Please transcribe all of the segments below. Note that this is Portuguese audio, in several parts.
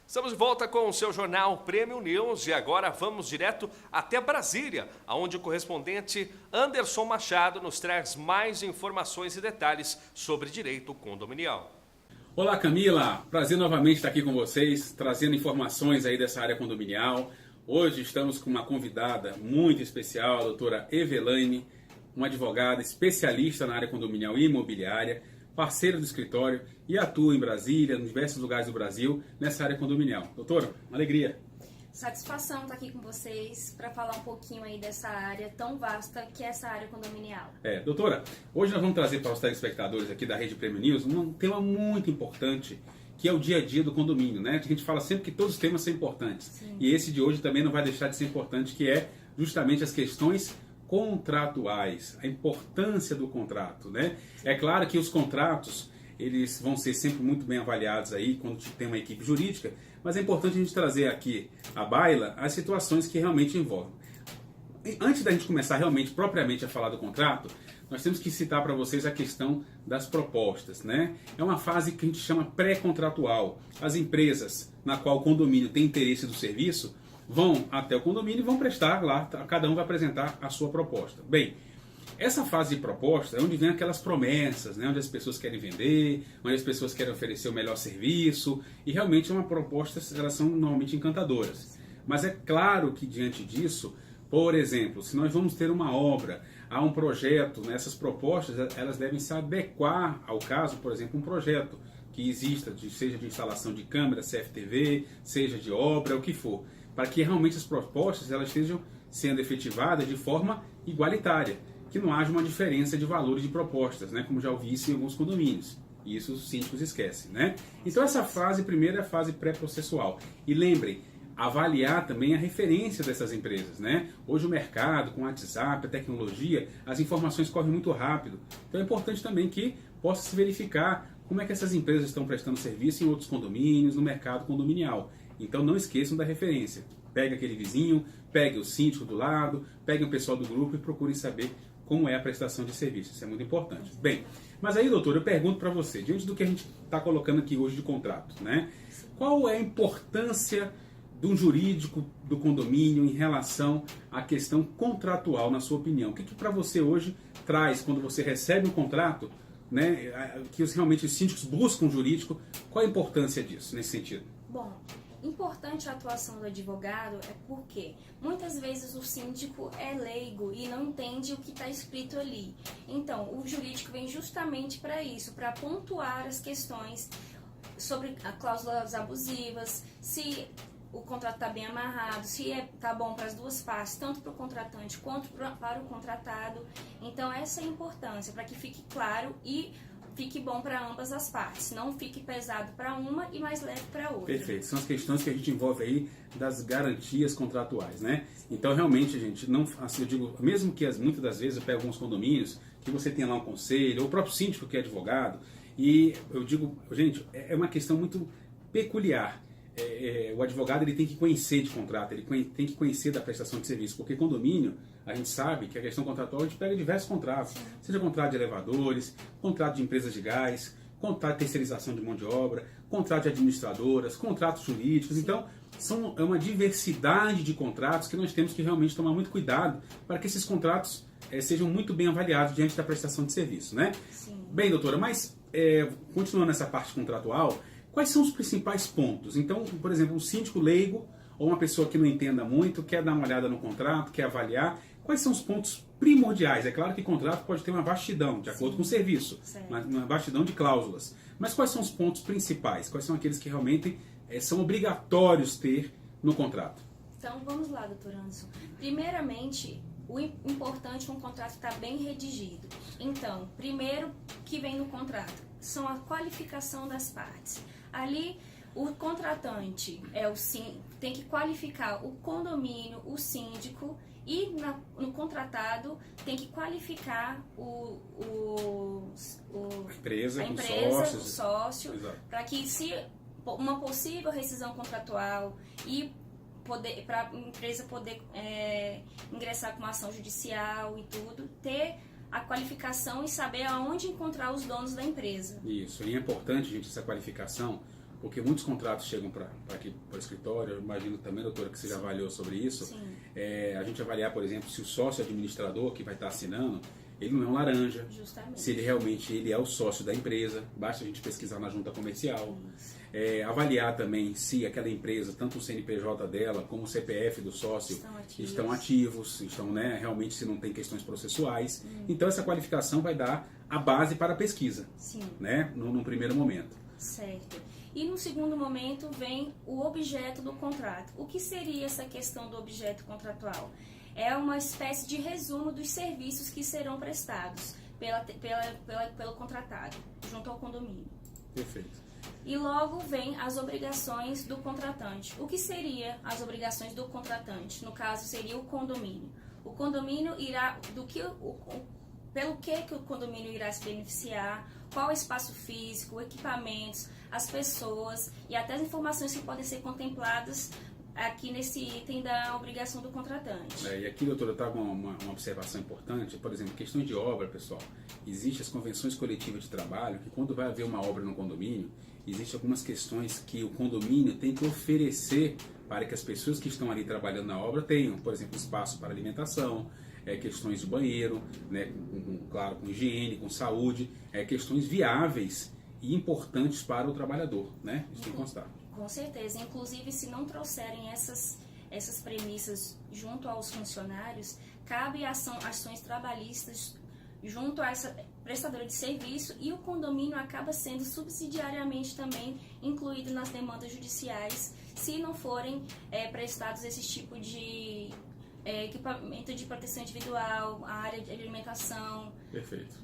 Estamos de volta com o seu jornal Prêmio News e agora vamos direto até Brasília, onde o correspondente Anderson Machado nos traz mais informações e detalhes sobre direito condominial. Olá Camila, prazer novamente estar aqui com vocês, trazendo informações aí dessa área condominial. Hoje estamos com uma convidada muito especial, a doutora Evelaine, uma advogada especialista na área condominial e imobiliária, parceira do escritório e atua em Brasília, em diversos lugares do Brasil, nessa área condominial. Doutora, uma alegria. Satisfação estar aqui com vocês para falar um pouquinho aí dessa área tão vasta que é essa área condominial. Doutora, hoje nós vamos trazer para os telespectadores aqui da Rede Prêmio News um tema muito importante, que é o dia a dia do condomínio, né? A gente fala sempre que todos os temas são importantes. Sim. E esse de hoje também não vai deixar de ser importante, que é justamente as questões contratuais, a importância do contrato, né? É claro que os contratos, eles vão ser sempre muito bem avaliados aí quando tem uma equipe jurídica, mas é importante a gente trazer aqui à baila as situações que realmente envolvem. Antes da gente começar realmente, propriamente a falar do contrato, nós temos que citar para vocês a questão das propostas, né? É uma fase que a gente chama pré-contratual. As empresas na qual o condomínio tem interesse do serviço vão até o condomínio e vão prestar lá, cada um vai apresentar a sua proposta. Bem, essa fase de proposta é onde vem aquelas promessas, né? Onde as pessoas querem vender, onde as pessoas querem oferecer o melhor serviço, e realmente é uma proposta, elas são normalmente encantadoras. Mas é claro que diante disso, por exemplo, se nós vamos ter uma obra, há um projeto, né? Essas propostas elas devem se adequar ao caso, por exemplo, um projeto que exista, seja de instalação de câmera, CFTV, seja de obra, o que for, para que realmente as propostas elas estejam sendo efetivadas de forma igualitária, que não haja uma diferença de valores de propostas, né, como já ouvi isso em alguns condomínios. E isso os síndicos esquecem, né? Então essa fase primeira é a fase pré-processual. E lembrem, avaliar também a referência dessas empresas, né? Hoje o mercado, com o WhatsApp, a tecnologia, as informações correm muito rápido. Então é importante também que possa se verificar como é que essas empresas estão prestando serviço em outros condomínios, no mercado condominial. Então não esqueçam da referência. Pegue aquele vizinho, pegue o síndico do lado, pegue o pessoal do grupo e procurem saber como é a prestação de serviço. Isso é muito importante. Bem, mas aí, doutor, eu pergunto para você, diante do que a gente está colocando aqui hoje de contrato, né? Qual é a importância de um jurídico do condomínio em relação à questão contratual, na sua opinião? O que para você hoje traz quando você recebe um contrato, né? Que realmente os síndicos buscam um jurídico? Qual a importância disso, nesse sentido? Bom, importante a atuação do advogado é porque muitas vezes o síndico é leigo e não entende o que está escrito ali. Então, o jurídico vem justamente para isso, para pontuar as questões sobre cláusulas abusivas, se o contrato está bem amarrado, se está bom para as duas partes, tanto para o contratante quanto para o contratado. Então, essa é a importância, para que fique claro e fique bom para ambas as partes, não fique pesado para uma e mais leve para outra. Perfeito, são as questões que a gente envolve aí das garantias contratuais, né? Então realmente, gente, não, assim, eu digo, mesmo que muitas das vezes eu pego alguns condomínios que você tem lá um conselho, ou o próprio síndico que é advogado, e eu digo, gente, é uma questão muito peculiar. O advogado ele tem que conhecer de contrato, ele tem que conhecer da prestação de serviço, porque condomínio, a gente sabe que a questão contratual a gente pega diversos contratos, seja contrato de elevadores, contrato de empresas de gás, contrato de terceirização de mão de obra, contrato de administradoras, contratos jurídicos. Sim. Então é uma diversidade de contratos que nós temos que realmente tomar muito cuidado para que esses contratos sejam muito bem avaliados diante da prestação de serviço, né? Sim. Bem, doutora, mas continuando nessa parte contratual, quais são os principais pontos? Então, por exemplo, um síndico leigo ou uma pessoa que não entenda muito, quer dar uma olhada no contrato, quer avaliar, quais são os pontos primordiais? É claro que contrato pode ter uma vastidão, de acordo com o serviço, uma vastidão de cláusulas. Mas quais são os pontos principais? Quais são aqueles que realmente são obrigatórios ter no contrato? Então, vamos lá, doutor Anderson. Primeiramente, o importante é um contrato estar bem redigido. Então, primeiro que vem no contrato são a qualificação das partes. Ali, o contratante tem que qualificar o condomínio, o síndico, e no contratado tem que qualificar a empresa, o sócio, para que se uma possível rescisão contratual e para a empresa poder ingressar com uma ação judicial e tudo, ter a qualificação e saber aonde encontrar os donos da empresa. Isso, e é importante, gente, essa qualificação, porque muitos contratos chegam para aqui para o escritório, eu imagino também, doutora, que você já avaliou sobre isso. Sim. A gente avaliar, por exemplo, se o sócio administrador que vai estar assinando, ele não é um laranja, Justamente. se ele realmente ele é o sócio da empresa, basta a gente pesquisar na junta comercial. Isso. Avaliar também se aquela empresa, tanto o CNPJ dela como o CPF do sócio estão ativos, realmente se não tem questões processuais. Então essa qualificação vai dar a base para a pesquisa, Sim. né, num primeiro momento. Certo. E no segundo momento vem o objeto do contrato. O que seria essa questão do objeto contratual? É uma espécie de resumo dos serviços que serão prestados pelo contratado, junto ao condomínio. Perfeito. E logo vem as obrigações do contratante. O que seriam as obrigações do contratante? No caso, seria o condomínio. O condomínio irá, pelo que o condomínio irá se beneficiar, qual é o espaço físico, equipamentos, as pessoas e até as informações que podem ser contempladas aqui nesse item da obrigação do contratante. E aqui, doutora, eu trago uma observação importante. Por exemplo, questões de obra, pessoal. Existem as convenções coletivas de trabalho, que quando vai haver uma obra no condomínio, existem algumas questões que o condomínio tem que oferecer para que as pessoas que estão ali trabalhando na obra tenham, por exemplo, espaço para alimentação, questões de banheiro, né, claro, com higiene, com saúde, questões viáveis e importantes para o trabalhador, né? Isso tem que constar. Com certeza. Inclusive, se não trouxerem essas premissas junto aos funcionários, cabe ações trabalhistas junto a essa prestadora de serviço e o condomínio acaba sendo subsidiariamente também incluído nas demandas judiciais se não forem prestados esse tipo de equipamento de proteção individual, a área de alimentação. Perfeito.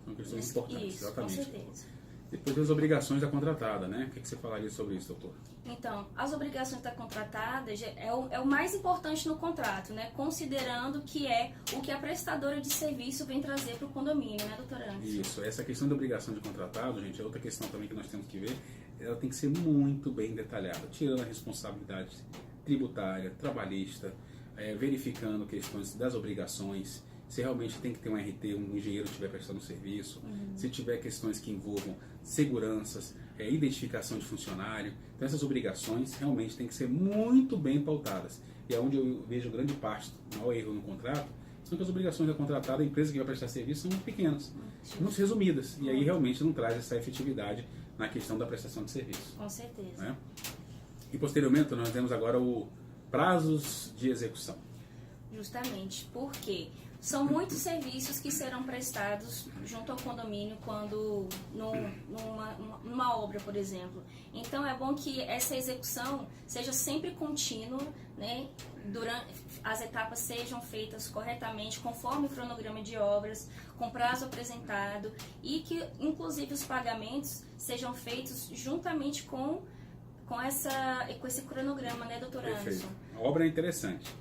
São questões importantes, Isso, exatamente. com certeza. Depois das obrigações da contratada, né? O que você falaria sobre isso, doutor? Então, as obrigações da contratada é o mais importante no contrato, né? Considerando que é o que a prestadora de serviço vem trazer para o condomínio, né, doutora Anderson? Isso. Essa questão da obrigação de contratado, gente, é outra questão também que nós temos que ver. Ela tem que ser muito bem detalhada, tirando a responsabilidade tributária, trabalhista, verificando questões das obrigações, se realmente tem que ter um RT, um engenheiro estiver prestando serviço, se tiver questões que envolvam seguranças, identificação de funcionário. Então essas obrigações realmente têm que ser muito bem pautadas. E é onde eu vejo grande parte do maior erro no contrato, são que as obrigações da contratada, a empresa que vai prestar serviço, são muito pequenas, muito resumidas. E aí realmente não traz essa efetividade na questão da prestação de serviço. Com certeza. Né? E posteriormente nós temos agora o prazos de execução. Justamente, porque são muitos serviços que serão prestados junto ao condomínio quando numa obra, por exemplo. Então é bom que essa execução seja sempre contínua, né? As etapas sejam feitas corretamente, conforme o cronograma de obras, com prazo apresentado e que, inclusive, os pagamentos sejam feitos juntamente com esse cronograma, né, doutor Anderson? Perfeito. A obra é interessante.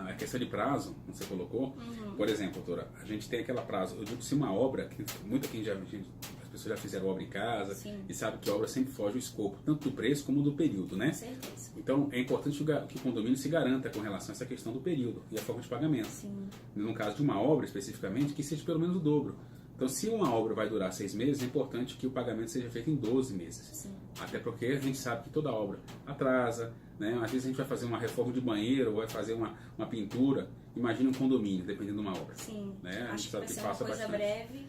A questão de prazo, como você colocou, por exemplo, doutora, a gente tem aquela prazo. Eu digo que se uma obra, as pessoas já fizeram obra em casa. Sim. E sabem que a obra sempre foge ao escopo, tanto do preço como do período, né? Com certeza. Então é importante que o condomínio se garanta com relação a essa questão do período e a forma de pagamento. Sim. No caso de uma obra especificamente, que seja pelo menos o dobro. Então, se uma obra vai durar 6 meses, é importante que o pagamento seja feito em 12 meses. Sim. Até porque a gente sabe que toda obra atrasa, né? Às vezes a gente vai fazer uma reforma de banheiro, ou vai fazer uma pintura. Imagina um condomínio, dependendo de uma obra. Sim. Né? A Acho gente sabe que que vai ser passa uma coisa bastante. breve.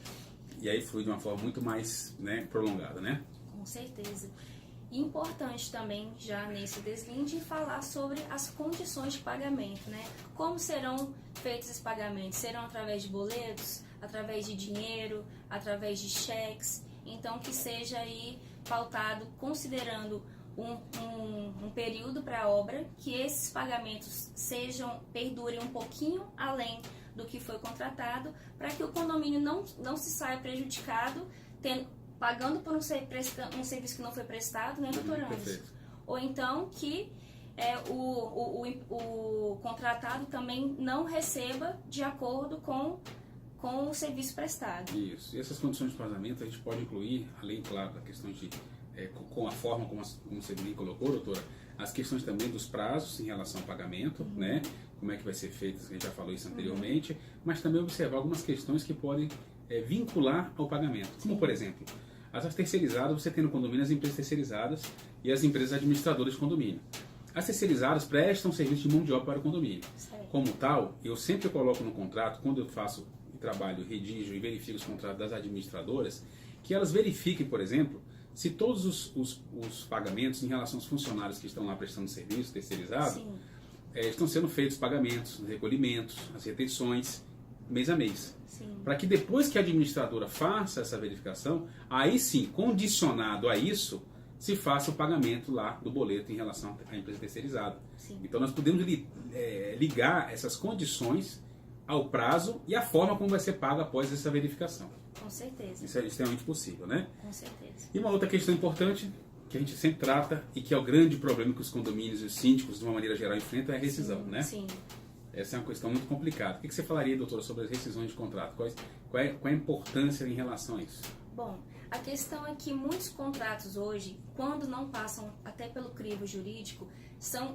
E aí flui de uma forma muito mais, né, prolongada, né? Com certeza. E importante também, já nesse deslinde, falar sobre as condições de pagamento, né? Como serão feitos esses pagamentos? Serão através de boletos, através de dinheiro, através de cheques? Então, que seja aí pautado considerando um período para a obra, que esses pagamentos perdurem um pouquinho além do que foi contratado, para que o condomínio não se saia prejudicado, pagando por um serviço que não foi prestado, né, doutor Anderson? Ou então que o contratado também não receba de acordo com o serviço prestado. Isso. E essas condições de pagamento a gente pode incluir, além, claro, da questão de com a forma como você bem colocou, doutora, as questões também dos prazos em relação ao pagamento, né? Como é que vai ser feito, a gente já falou isso anteriormente, mas também observar algumas questões que podem vincular ao pagamento. Como, por exemplo, As terceirizadas, você tem no condomínio as empresas terceirizadas e as empresas administradoras de condomínio. As terceirizadas prestam serviço de mão de obra para o condomínio. Certo. Como tal, eu sempre coloco no contrato, quando eu faço o trabalho, redijo e verifico os contratos das administradoras, que elas verifiquem, por exemplo, se todos os pagamentos em relação aos funcionários que estão lá prestando serviço terceirizado, estão sendo feitos pagamentos, recolhimentos, as retenções, mês a mês. Para que depois que a administradora faça essa verificação, aí sim, condicionado a isso, se faça o pagamento lá do boleto em relação à empresa terceirizada. Sim. Então nós podemos ligar essas condições ao prazo e à forma como vai ser pago após essa verificação. Com certeza. Isso é extremamente possível, né? Com certeza. E uma outra questão importante, que a gente sempre trata e que é o grande problema que os condomínios e os síndicos, de uma maneira geral, enfrentam, é a rescisão, né? Sim. Essa é uma questão muito complicada. O que você falaria, doutora, sobre as rescisões de contrato? Qual é a importância em relação a isso? Bom, a questão é que muitos contratos hoje, quando não passam até pelo crivo jurídico,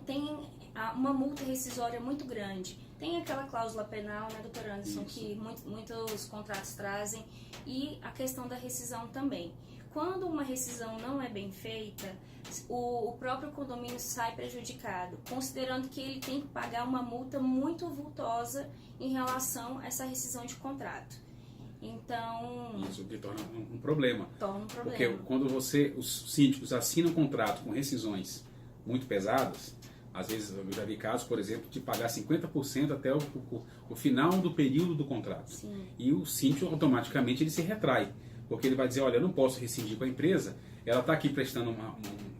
têm uma multa rescisória muito grande. Tem aquela cláusula penal, né, doutor Anderson, Isso. que muitos contratos trazem, e a questão da rescisão também. Quando uma rescisão não é bem feita, o próprio condomínio sai prejudicado, considerando que ele tem que pagar uma multa muito vultosa em relação a essa rescisão de contrato. Então, Isso que torna um problema. torna um problema. Porque quando os síndicos assinam um contrato com rescisões muito pesadas, às vezes eu já vi casos, por exemplo, de pagar 50% até o final do período do contrato. Sim. E o síndico automaticamente ele se retrai, porque ele vai dizer, olha, eu não posso rescindir com a empresa, ela está aqui prestando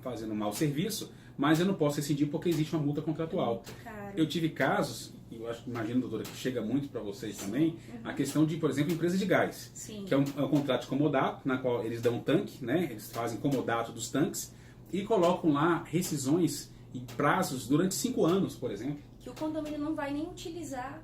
fazendo um mau serviço, mas eu não posso rescindir porque existe uma multa contratual. Cara. Eu tive casos, e eu imagino, doutora, que chega muito para vocês também, a questão de, por exemplo, empresa de gás, Sim. que é um contrato de comodato, na qual eles dão um tanque, né? Eles fazem comodato dos tanques e colocam lá rescisões e prazos durante 5 anos, por exemplo. Que o condomínio não vai nem utilizar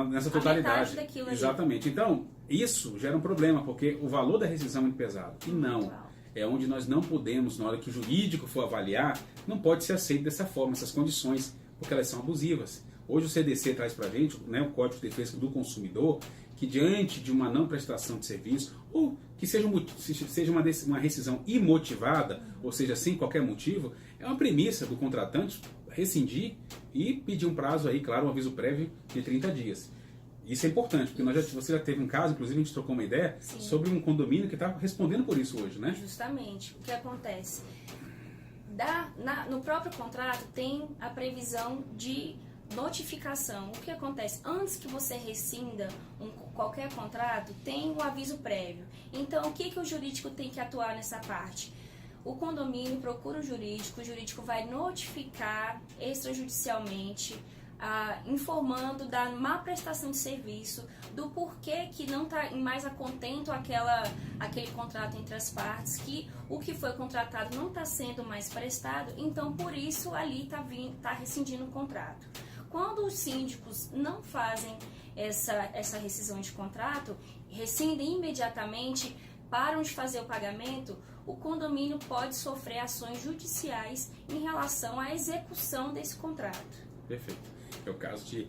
Nessa a totalidade. metade daquilo ali. Exatamente. Então, isso gera um problema, porque o valor da rescisão é muito pesado. E não. Muito alto. É onde nós não podemos, na hora que o jurídico for avaliar, não pode ser aceito dessa forma, essas condições, porque elas são abusivas. Hoje o CDC traz para a gente, né, o Código de Defesa do Consumidor, que diante de uma não prestação de serviço, ou que seja uma rescisão imotivada, ou seja, sem qualquer motivo, é uma premissa do contratante rescindir e pedir um prazo aí, claro, um aviso prévio de 30 dias. Isso é importante, porque você já teve um caso, inclusive a gente trocou uma ideia, Sim. sobre um condomínio que está respondendo por isso hoje, né? Justamente. O que acontece? No próprio contrato tem a previsão de notificação. O que acontece? Antes que você rescinda qualquer contrato, tem o aviso prévio. Então, o que o jurídico tem que atuar nessa parte? O condomínio procura o jurídico vai notificar extrajudicialmente, informando da má prestação de serviço, do porquê que não está mais a contento aquele contrato entre as partes, que o que foi contratado não está sendo mais prestado, então por isso ali está rescindindo o contrato. Quando os síndicos não fazem essa rescisão de contrato, rescindem imediatamente, param de fazer o pagamento, o condomínio pode sofrer ações judiciais em relação à execução desse contrato. Perfeito. É o caso de,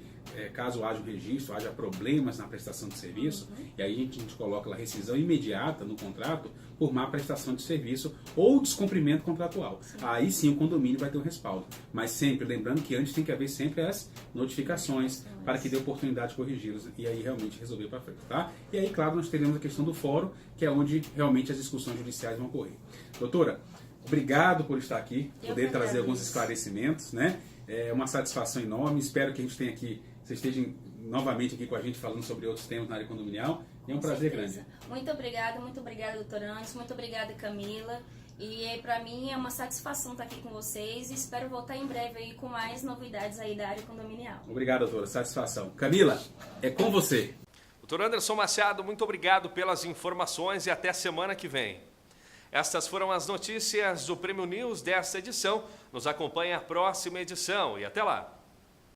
caso haja um registro, haja problemas na prestação de serviço, e aí a gente coloca a rescisão imediata no contrato por má prestação de serviço ou descumprimento contratual. Sim. Aí sim o condomínio vai ter um respaldo. Mas sempre, lembrando que antes tem que haver sempre as notificações para que dê oportunidade de corrigi-los e aí realmente resolver para frente, tá? E aí, claro, nós teremos a questão do fórum, que é onde realmente as discussões judiciais vão ocorrer. Doutora, obrigado por estar aqui, poder trazer alguns esclarecimentos, né? É uma satisfação enorme, espero que a gente tenha aqui, vocês estejam novamente aqui com a gente falando sobre outros temas na área condominial. É um prazer grande. Muito obrigada, doutor Anderson, muito obrigada, Camila. E para mim é uma satisfação estar aqui com vocês e espero voltar em breve aí com mais novidades aí da área condominial. Obrigado, doutora, satisfação. Camila, é com você. Doutor Anderson Machado, muito obrigado pelas informações e até semana que vem. Estas foram as notícias do Prêmio News desta edição. Nos acompanhe a próxima edição e até lá.